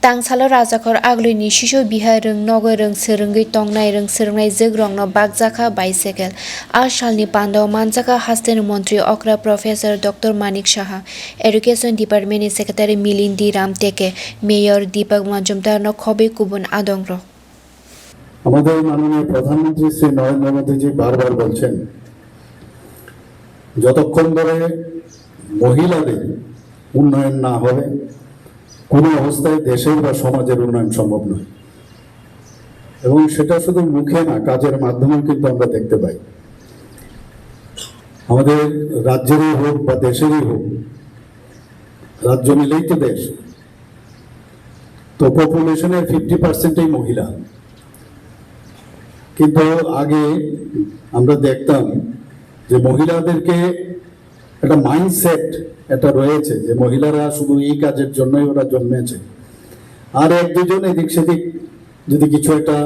Tangsalo rajakor agluni shisho bihai rung nogoi rung serungi tongnai rung serungnai jegrong no bakjaka bicycle. Ashalni pandao manjaka hasten Montri Okra Professor Dr. Manik Shaha, Education Department Secretary Milindi Ramteke, Mayor Deepak Majumdar no khobe kubun adongro. আমাদের মাননীয় প্রধানমন্ত্রী শ্রী নরেন্দ্র মোদীজি বারবার বলছেন যতক্ষণ ধরে মহিলাদের উন্নয়ন না হবে কোনো অবস্থায় দেশের বা সমাজের উন্নয়ন সম্ভব নয় এবং সেটা শুধু মুখে না কাজের মাধ্যমেও কিন্তু আমরা দেখতে পাই আমাদের রাজ্যেরই হোক বা দেশেরই হোক রাজ্য মিলেই তো দেশ তো পপুলেশনের 50%ই মহিলা কিন্তু আগে আমরা দেখতাম যে মহিলাদেরকে একটা মাইন্ডসেট এটা রয়েছে যে মহিলারা শুধু এই কাজের জন্যই ওরা জন্মেছে আর এক দুজন এদিক সেদিক যদি কিছু একটা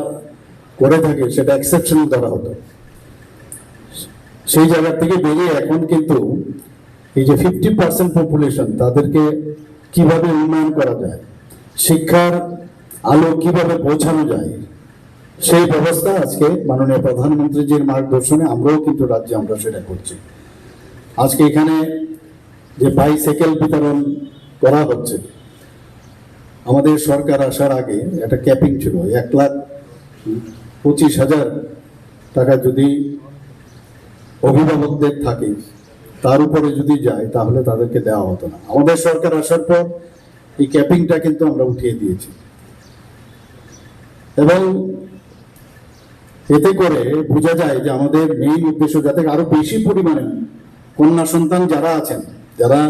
করে থাকে সেটা এক্সেপশন ধরা হতো সেই জায়গা থেকে বেরিয়ে এখন কিন্তু এই যে 50% পপুলেশন তাদেরকে কিভাবে উন্নয়ন করা যায় শিক্ষার আলো কিভাবে পৌঁছানো যায় সেই ব্যবস্থা আজকে মাননীয় প্রধানমন্ত্রীজির মার্গদর্শনে আমরাও কিন্তু রাজ্যে আমরা সেটা করছি আজকে এখানে যে বাইসাইকেল বিতরণ করা হচ্ছে আমাদের সরকার আসার আগে একটা ক্যাপিং ছিল 1,25,000 টাকা যদি অভিভাবকদের থাকে তার উপরে যদি যায় তাহলে তাদেরকে দেওয়া হতো না আমাদের সরকার আসার পর এই ক্যাপিংটা কিন্তু আমরা উঠিয়ে দিয়েছি এবং এতে করে বোঝা যায় যে আমাদের মেইন উদ্দেশ্য যাতে আরো বেশি পরিমাণে কন্যা সন্তান যারা আছেন যারা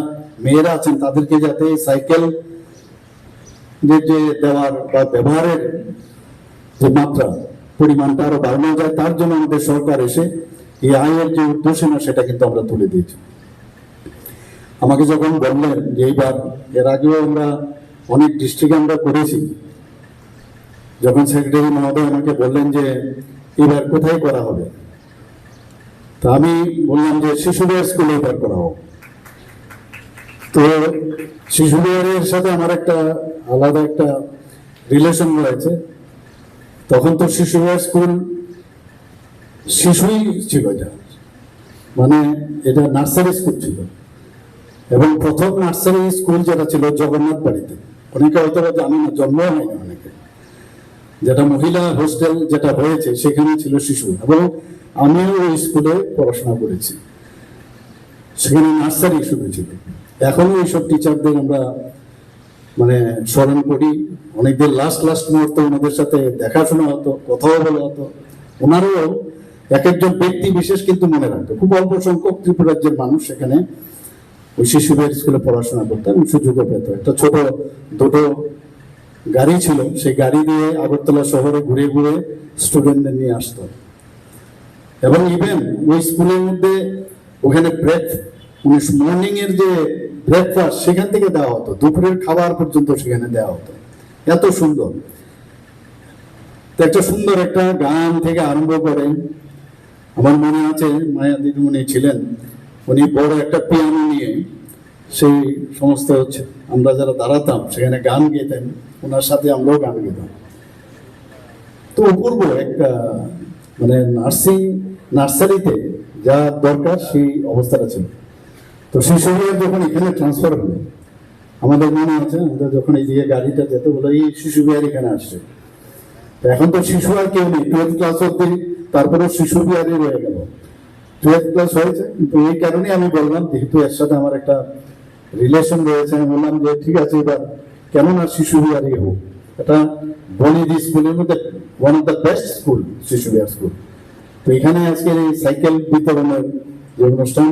মেয়েরা আছেন তাদেরকে যাতে সাইকেল যে দেওয়ার বা ব্যবহারের যে মাত্রা পরিমাণটা আরো বাড়ানো যায় তার জন্য আমাদের সরকার এসে এই আয়ের যে উদ্দেশ্যনা সেটা কিন্তু আমরা তুলে দিয়েছি আমাকে যখন বললেন যে এইবার এর আগেও আমরা অনেক ডিস্ট্রিক্টে আমরা করেছি যখন সেক্রেটারি মহোদয় আমাকে বললেন যে এবার কোথায় করা হবে তা আমি বললাম যে শিশুদের স্কুলে এবার করা হোক তো শিশুদের সাথে আমার একটা আলাদা একটা রিলেশন রয়েছে তখন তো শিশুদের স্কুল শিশুই ছিল এটা মানে এটা নার্সারি স্কুল ছিল এবং প্রথম নার্সারি স্কুল যেটা ছিল জগন্নাথ বাড়িতে অনেকে হয়তো জানি না জন্ম হয়নি অনেকে যেটা মহিলা হোস্টেল যেটা হয়েছে সেখানে ছিল শিশু এবং আমিও ওই স্কুলে পড়াশোনা করেছি সেখানে নার্সারি শুরু ছিল এখনো এইসব টিচারদের আমরা মানে স্মরণ করি অনেকদের লাস্ট মুহূর্তে ওনাদের সাথে দেখাশোনা হতো কথাও বলা হতো ওনারও এক একজন ব্যক্তি বিশেষ কিন্তু মনে রাখতো খুব অল্প সংখ্যক ত্রিপুরাজ্যের মানুষ সেখানে ওই শিশুদের স্কুলে পড়াশোনা করতো এবং সুযোগও পেত একটা ছোট দুটো গাড়ি ছিল সেই গাড়ি দিয়ে আগরতলা শহরে ঘুরে ঘুরে স্টুডেন্টদের নিয়ে আসতো এবং ইভেন ওই স্কুলের মধ্যে ওখানে মর্নিং এর যে ব্রেকফাস্ট সেখান থেকে দেওয়া হতো দুপুরের খাবার পর্যন্ত সেখানে দেওয়া হতো এত সুন্দর একটা সুন্দর একটা গান থেকে আরম্ভ করে আমার মনে আছে মায়া দিদিমণি ছিলেন উনি বড় একটা পিয়ানো নিয়ে সেই সমস্ত আমরা যারা দাঁড়াতাম সেখানে গান গেতেন ওনার সাথে আমরাও গান গেতাম তো অপূর্ব একটা মানে নার্সারিতে যা দরকার সেই অবস্থাটা ছিল তো শিশুরা যখন এখানে ট্রান্সফার হলো আমাদের মনে আছে আমাদের যখন এইদিকে গাড়িটা যেত বলে এই শিশু বিহার এখানে আসছে এখন তো শিশু আর কেউ নেই 12th ক্লাস অব্দি তারপরে শিশু বিহারই রয়ে গেল 12th ক্লাস হয়েছে কিন্তু এই কারণে আমি বললাম যেহেতু এর সাথে আমার একটা রিলেশন রয়েছে আমি বললাম যে ঠিক আছে এবার কেমন আর শিশু বিহারই হোক এটা বনিদি স্কুলের মধ্যে one of the best school শিশু বিহার স্কুল তো এখানে আজকে এই সাইকেল বিতরণের যে অনুষ্ঠান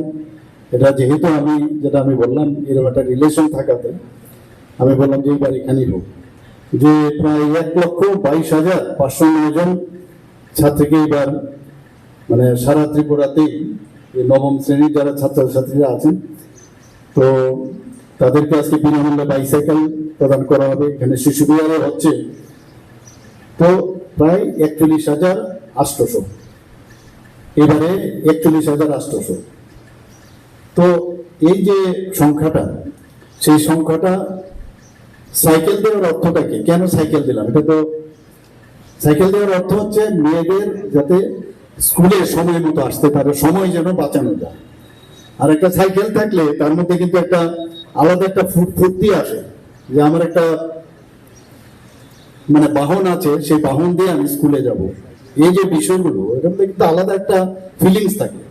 এটা যেহেতু যেটা আমি বললাম এরকম একটা রিলেশন থাকাতে আমি বললাম যে এইবার এখানেই হোক যে প্রায় 1,22,509 জন ছাত্রীকে এবার মানে সারা ত্রিপুরাতেই নবম শ্রেণীর যারা ছাত্রছাত্রীরা আছেন তো তাদেরকে আজকে বিনামূল্যে বাইসাইকেল প্রদান করা হবে এখানে শিশু বিহারে হচ্ছে তো প্রায় 41,800 এবারে 41,800 তো এই যে সংখ্যাটা সেই সংখ্যাটা সাইকেল দেওয়ার অর্থটা কি, কেন সাইকেল দিলাম? এটা তো সাইকেল দেওয়ার অর্থ হচ্ছে মেয়েদের যাতে স্কুলে সময় মতো আসতে পারে, সময় যেন বাঁচানো যায়। আর একটা সাইকেল থাকলে তার মধ্যে কিন্তু একটা আলাদা একটা ফুর্তি আসে, যে আমার একটা মানে বাহন আছে, সেই বাহন দিয়ে আমি স্কুলে যাব। এই যে বিষয়গুলো, এটার মধ্যে কিন্তু আলাদা একটা ফিলিংস থাকে।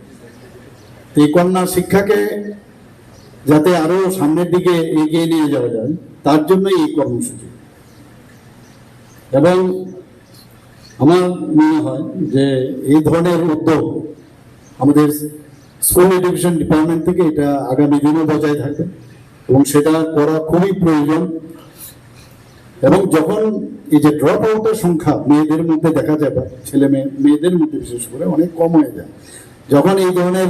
এই কন্যা শিক্ষাকে যাতে আরো সামনের দিকে এগিয়ে নিয়ে যাওয়া যায়, তার জন্য এই কর্মসূচি। এবং আমার মনে হয় যে এই ধরনের উদ্যোগ আমাদের স্কুল এডুকেশন ডিপার্টমেন্ট থেকে এটা আগামী দিনে বজায় থাকবে, এবং সেটা করা খুবই প্রয়োজন। এবং যখন এই যে ড্রপ আউটের সংখ্যা মেয়েদের মধ্যে দেখা যাবে, ছেলে মেয়েদের মধ্যে বিশেষ করে অনেক কম হয়ে যায়, যখন এই ধরনের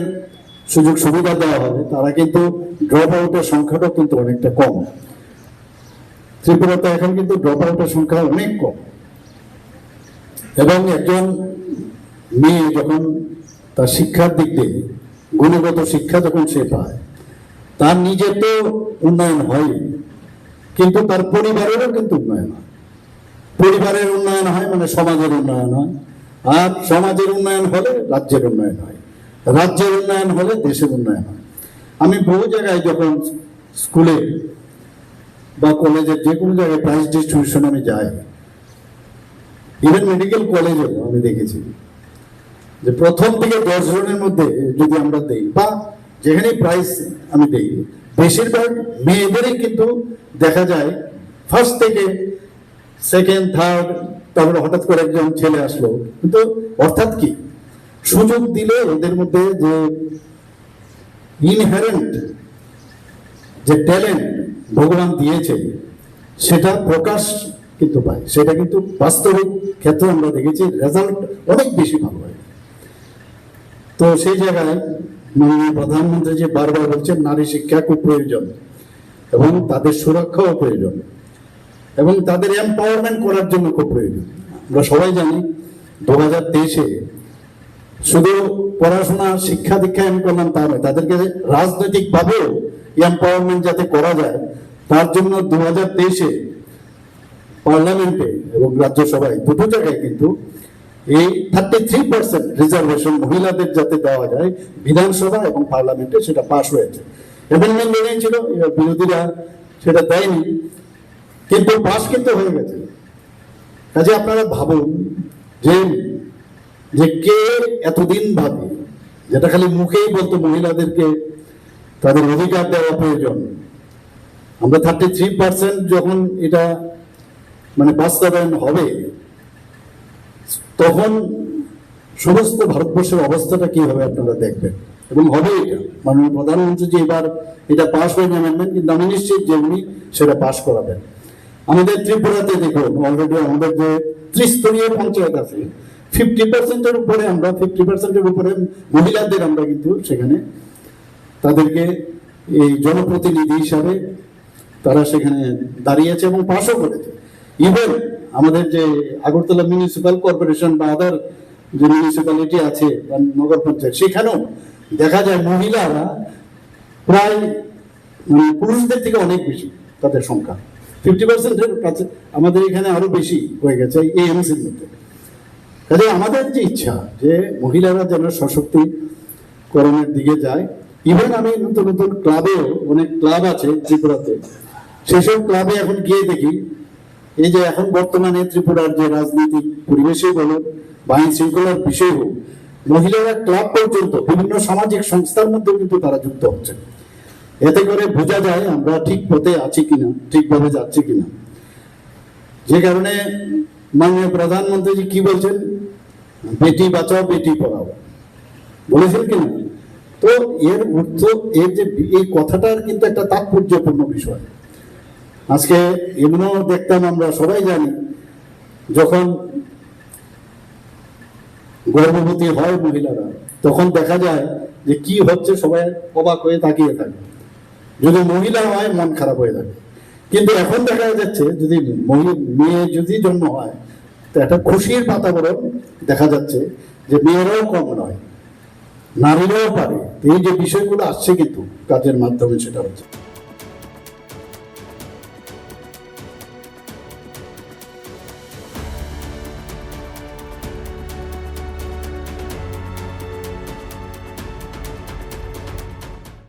সুযোগ সুবিধা দেওয়া হবে, তারা কিন্তু ড্রপ আউটের সংখ্যাটাও কিন্তু অনেকটা কম। ত্রিপুরাতে এখন কিন্তু ড্রপ আউটের সংখ্যা অনেক কম। এবং একজন মেয়ে যখন তার শিক্ষার দিক দিয়ে গুণগত শিক্ষা যখন সে পায়, তার নিজের তো উন্নয়ন হয়, কিন্তু তার পরিবারেরও কিন্তু উন্নয়ন হয়। পরিবারের উন্নয়ন হয় মানে সমাজের উন্নয়ন হয়, আর সমাজের উন্নয়ন হলে রাজ্যের উন্নয়ন হয়, রাজ্যের উন্নয়ন হলে দেশের উন্নয়ন হয়। আমি বহু জায়গায় যখন স্কুলে বা কলেজের যে কোনো জায়গায় প্রাইজ ডিস্ট্রিবিউশন আমি যাই, ইভেন মেডিকেল কলেজেও আমি দেখেছি যে প্রথম থেকে 10 জনের মধ্যে যদি আমরা দেই বা যেখানে প্রাইজ আমি দেই, বেশিরভাগ মেয়েদেরই কিন্তু দেখা যায় ফার্স্ট থেকে সেকেন্ড থার্ড, তারপরে হঠাৎ করে একজন ছেলে আসলো। কিন্তু অর্থাৎ কি, সুযোগ দিলে ওদের মধ্যে যে ইনহেরেন্ট যে ট্যালেন্ট ভগবান দিয়েছে, সেটা প্রকাশ কিন্তু পায়। সেটা কিন্তু বাস্তবিক ক্ষেত্রে আমরা দেখেছি রেজাল্ট অনেক বেশি ভালো হয়। তো সেই জায়গায় মাননীয় প্রধানমন্ত্রী যে বারবার বলছেন নারী শিক্ষা খুব প্রয়োজন, এবং তাদের সুরক্ষাও প্রয়োজন, এবং তাদের এম্পাওয়ারমেন্ট করার জন্য খুব প্রয়োজন। আমরা সবাই জানি 2023-এ শুধু পড়াশোনা শিক্ষা দীক্ষা এম করলাম তা নয়, তাদেরকে রাজনৈতিকভাবেও এম্পাওয়ারমেন্ট যাতে করা যায়, তার জন্য 2023-এ পার্লামেন্টে এবং রাজ্যসভায় দুটো জায়গায় কিন্তু এই 33% রিজার্ভেশন মহিলাদের যাতে দেওয়া যায়, বিধানসভা এবং পার্লামেন্টে সেটা পাশ হয়েছে। অ্যামেন্ডমেন্ট এনেছিল, বিরোধীরা সেটা দেয়নি, কিন্তু পাশ কিন্তু হয়ে গেছে। কাজে আপনারা ভাবুন যে যে কে এতদিন ভাবে, যেটা খালি মুখেই বলতো মহিলাদেরকে তাদের অধিকার দেওয়া প্রয়োজন, আমরা 33% যখন এটা মানে বাস্তবায়ন হবে, তখন সমস্ত ভারতবর্ষের অবস্থাটা কি হবে আপনারা দেখবেন। এবং হবে এটা, মাননীয় প্রধানমন্ত্রী যে এবার এটা পাশ হয়ে অ্যামেন্ডমেন্ট, কিন্তু আমি নিশ্চিত যে উনি সেটা পাশ করাবেন। আমাদের ত্রিপুরাতে দেখুন, অলরেডি আমাদের যে ত্রিস্তরীয় পঞ্চায়েত আছে, 50%-এর উপরে আমরা 50%-এর উপরে মহিলাদের আমরা কিন্তু সেখানে তাদেরকে এই জনপ্রতিনিধি হিসাবে তারা সেখানে দাঁড়িয়েছে এবং পাশও করেছে। ইভেন আমাদের যে আগরতলা মিউনিসিপ্যাল কর্পোরেশন বা আদার যে মিউনিসিপ্যালিটি আছে বা নগর পঞ্চায়েত, সেখানেও দেখা যায় মহিলারা প্রায় পুরুষদের থেকে অনেক বেশি তাদের সংখ্যা, 50%-এর কাছে। আমাদের এখানে আরো বেশি হয়ে গেছে এই এমসির মধ্যে। কাজে আমাদের যে ইচ্ছা যে মহিলারা যেন সশক্তিকরণের দিকে যায়। ইভেন আমি নতুন নতুন ক্লাবেও, অনেক ক্লাব আছে ত্রিপুরাতে, সেসব ক্লাবে এখন গিয়ে দেখি এই যে এখন বর্তমানে ত্রিপুরার যে রাজনৈতিক পরিবেশে বলো বা আইন শৃঙ্খলার বিষয় হোক, মহিলারা ক্লাব পর্যন্ত বিভিন্ন সামাজিক সংস্থার মধ্যে কিন্তু তারা যুক্ত হচ্ছে। এতে করে বোঝা যায় আমরা ঠিক পথে আছি কিনা, ঠিকভাবে যাচ্ছি কিনা। যে কারণে মাননীয় প্রধানমন্ত্রী কি বলছেন, বেটি বাঁচাও বেটি পড়াও বলেছেন কিনা। তো এর অর্থ, এর যে এই কথাটার কিন্তু একটা তাৎপর্যপূর্ণ বিষয়। আজকে এমনও দেখতাম, আমরা সবাই জানি, যখন গর্ভবতী হয় মহিলারা, তখন দেখা যায় যে কি হচ্ছে, সবাই অবাক হয়ে তাকিয়ে থাকে। যদি মহিলা হয় মন খারাপ হয়ে থাকে। কিন্তু এখন দেখা যাচ্ছে যদি মেয়ে যদি জন্ম হয়, তো একটা খুশির বাতাবরণ দেখা যাচ্ছে যে মেয়েরাও কম নয়, নারীরাও পারে। এই যে বিষয়গুলো আসছে কিন্তু কাজের মাধ্যমে, সেটা হচ্ছে।